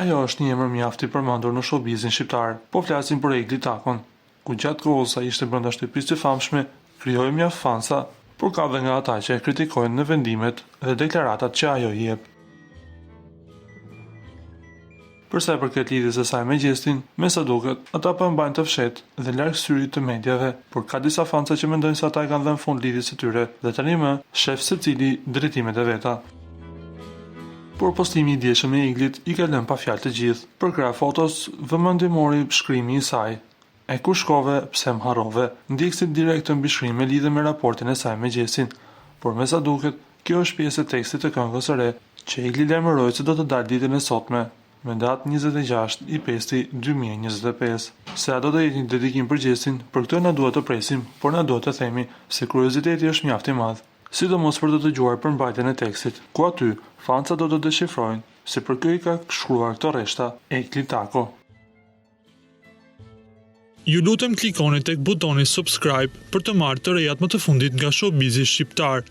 Ajo është një emër mjaft i përmendur në showbizin shqiptar, po flasim për Egli Takon, ku gjatë kohës ai ishte brenda shtëpisë së famshme, krijoi mjaft fansa, por ka dhe nga ata që e kritikojnë në vendimet dhe deklaratat që ajo i jep. Për sa i përket lidhjes së saj me Gjestin, me sa duket, ata po e mbajnë të fshehtë dhe larg syrit të mediave, por ka disa fansa që mendojnë se ata e kanë dhënë fund lidhjes së tyre dhe tani më shef secili drejtimet e veta. Por postimi i dieshëm i Eglit i ka lënë pa fjalë të gjithë. Për krah fotos, vëmendje mori shkrimi i saj: "E ku shkove, pse më harrove?" Ndjekësit direkt të mbishkrim me lidhje me raportin e saj me Gjestin, por me sa duket, kjo është pjesë e tekstit të këngës së re që Egli lajmëroi se do të dalë ditën e sotme, me datë 26 i pesti 2025. Se a do të jetë një dedikim për Gjestin, për këtë na duhet të presim, por na duhet të themi se kurioziteti është mjaft i madh. Sidomos për të dëgjuar përmbajtjen e tekstit, ku aty fansa do të deshifrojnë se për kë i ka shkruar këto rreshta Egli Tako. Ju lutem klikoni tek butoni subscribe për të marrë të rejat më të fundit nga showbizi shqiptar.